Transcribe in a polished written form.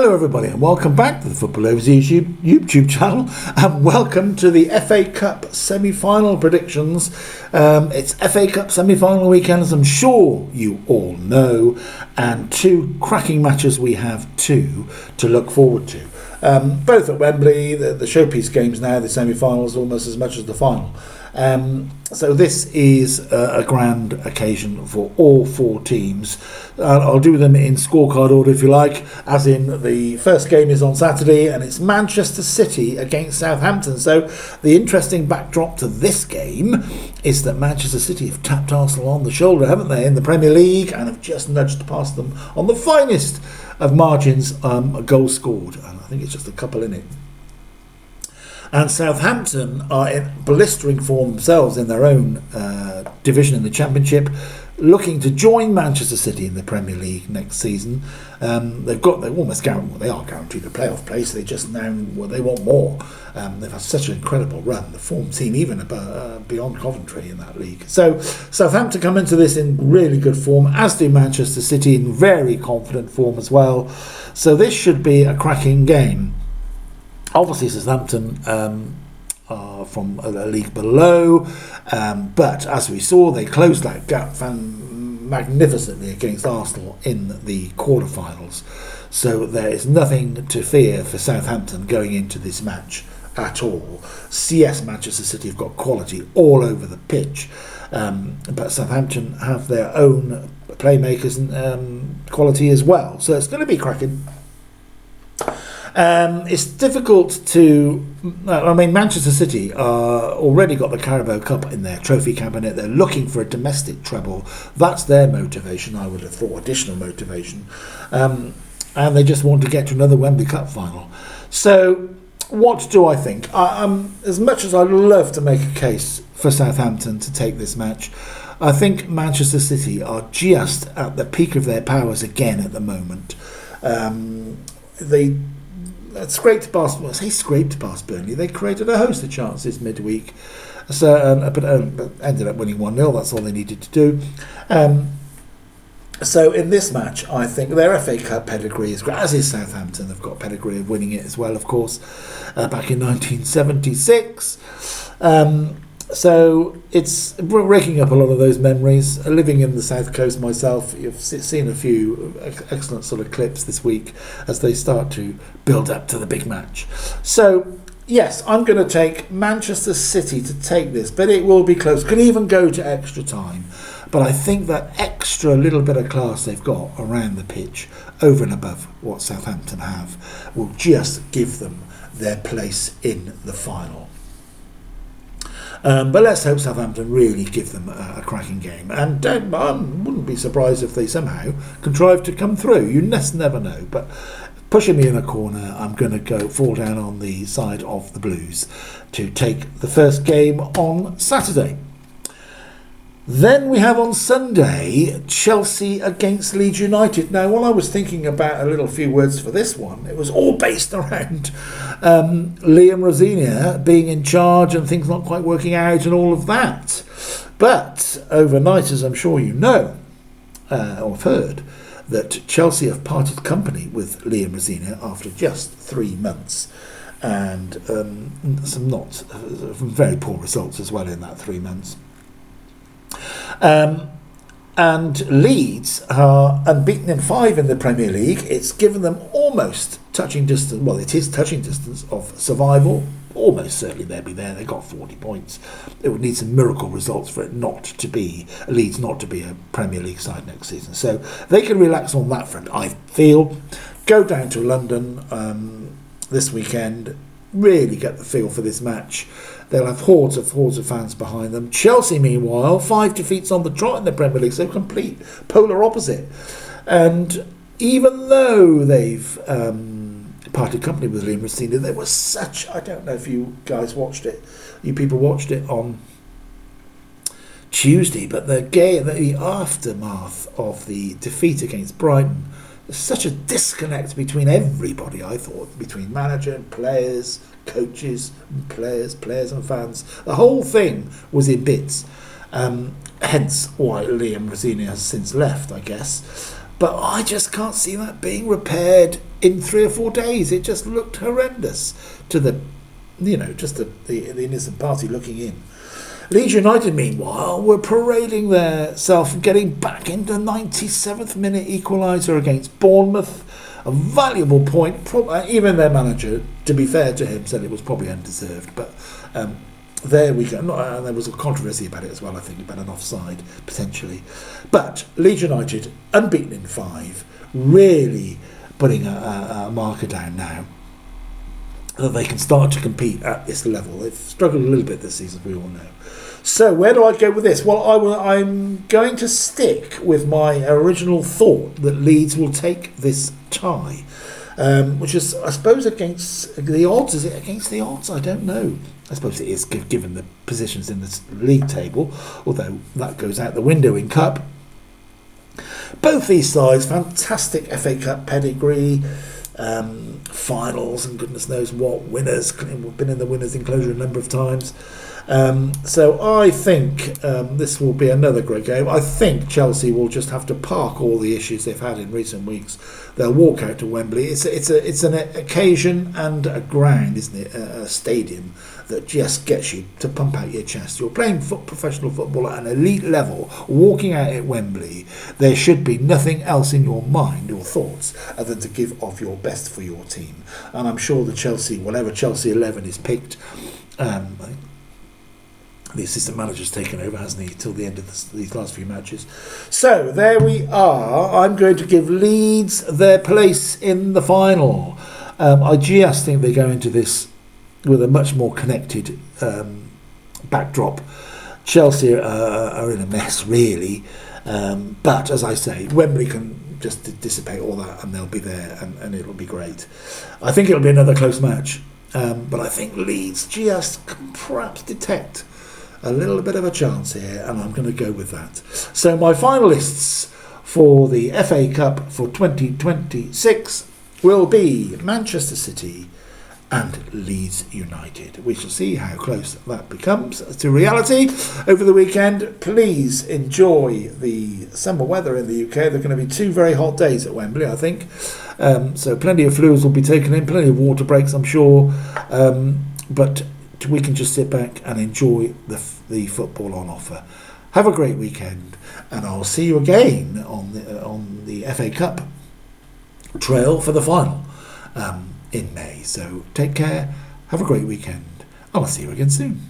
Hello everybody and welcome back to the Football Overseas YouTube channel, and welcome to the FA Cup semi-final predictions. It's FA Cup semi-final weekend, as I'm sure you all know, and two cracking matches we have to look forward to. Both at Wembley, the showpiece games now, the semi-finals almost as much as the final. So this is a grand occasion for all four teams. I'll do them in scorecard order if you like, as in the first game is on Saturday and it's Manchester City against Southampton. So the interesting backdrop to this game is that Manchester City have tapped Arsenal on the shoulder, haven't they, in the Premier League, and have just nudged past them on the finest of margins, a goal scored, and I think it's just a couple in it. And Southampton are in blistering form themselves in their own division in the Championship, looking to join Manchester City in the Premier League next season. They're almost guaranteed. They are guaranteed a playoff place. They just now they want more. They've had such an incredible run. The form team even beyond Coventry in that league. So Southampton come into this in really good form, as do Manchester City in very confident form as well. So this should be a cracking game. Obviously, Southampton are from a league below, but as we saw, they closed that gap magnificently against Arsenal in the quarterfinals. So there is nothing to fear for Southampton going into this match at all. CS Manchester City have got quality all over the pitch, but Southampton have their own playmakers and quality as well. So it's going to be cracking. It's difficult to... Manchester City already got the Carabao Cup in their trophy cabinet. They're looking for a domestic treble. That's their motivation, I would have thought, additional motivation. And they just want to get to another Wembley Cup final. So, what do I think? As much as I'd love to make a case for Southampton to take this match, I think Manchester City are just at the peak of their powers again at the moment. They... scraped past Burnley. They created a host of chances midweek, but ended up winning 1-0. That's all they needed to do. So in this match, I think their FA Cup pedigree is great, as is Southampton. They've got pedigree of winning it as well, of course, back in 1976. So it's raking up a lot of those memories. Living in the South Coast myself, you've seen a few excellent sort of clips this week as they start to build up to the big match. So yes, I'm going to take Manchester City to take this, but it will be close. Could even go to extra time. But I think that extra little bit of class they've got around the pitch, over and above what Southampton have, will just give them their place in the final. But let's hope Southampton really give them a cracking game. And I wouldn't be surprised if they somehow contrive to come through. You just never know. But pushing me in a corner, I'm going to fall down on the side of the Blues to take the first game on Saturday. Then we have on Sunday, Chelsea against Leeds United. Now, while I was thinking about a few words for this one, it was all based around Liam Rosenior being in charge and things not quite working out and all of that. But overnight, as I'm sure you know, or have heard, that Chelsea have parted company with Liam Rosenior after just 3 months. And some very poor results as well in that 3 months. And Leeds are unbeaten in 5 in the Premier League. It's given them almost touching distance. Well, it is touching distance of survival. Almost certainly they'll be there. They got 40 points. It would need some miracle results for it Leeds not to be a Premier League side next season. So they can relax on that front, I feel. Go down to London this weekend. Really get the feel for this match. They'll have hordes of fans behind them. Chelsea, meanwhile, 5 defeats on the trot in the Premier League, so complete polar opposite. And even though they've parted company with Liam Rosenior, there was such... I don't know if you guys watched it. You people watched it on Tuesday, but the aftermath of the defeat against Brighton, there's such a disconnect between everybody, I thought, between manager and players, coaches and players and fans. The whole thing was in bits. Hence why Liam Rosenior has since left, I guess. But I just can't see that being repaired in 3 or 4 days. It just looked horrendous to the, just the innocent party looking in. Leeds United, meanwhile, were parading their self, getting back into 97th minute equaliser against Bournemouth. A valuable point. Even their manager, to be fair to him, said it was probably undeserved. But there we go. And there was a controversy about it as well, I think, about an offside, potentially. But Leeds United, unbeaten in 5, really putting a marker down now that they can start to compete at this level. They've struggled a little bit this season, we all know. So where do I go with this? Well, I'm going to stick with my original thought that Leeds will take this tie, which is, I suppose, against the odds. Is it against the odds? I don't know. I suppose it is, given the positions in the league table, although that goes out the window in Cup. Both these sides, fantastic FA Cup pedigree, finals and goodness knows what, winners. We've been in the winners' enclosure a number of times. So I think this will be another great game. I think Chelsea will just have to park all the issues they've had in recent weeks. They'll walk out to Wembley. It's an occasion and a ground, isn't it? A stadium that just gets you to pump out your chest. You're playing professional football at an elite level, walking out at Wembley. There should be nothing else in your mind or thoughts other than to give of your best for your team. And I'm sure the Chelsea, whatever Chelsea 11 is picked, the assistant manager's taken over, hasn't he, till the end of these last few matches. So there we are. I'm going to give Leeds their place in the final. I just think they go into this with a much more connected backdrop. Chelsea are in a mess, really. But as I say, Wembley can just dissipate all that and they'll be there and it'll be great. I think it'll be another close match. But I think Leeds just can perhaps detect a little bit of a chance here, and I'm going to go with that. So my finalists for the FA Cup for 2026 will be Manchester City and Leeds United. We shall see how close that becomes to reality over the weekend. Please enjoy the summer weather in the UK. There are going to be 2 very hot days at Wembley, I think. So plenty of fluids will be taken in, plenty of water breaks, I'm sure. But we can just sit back and enjoy the football on offer. Have a great weekend, and I'll see you again on the FA Cup trail for the final in May. So take care, have a great weekend, and I'll see you again soon.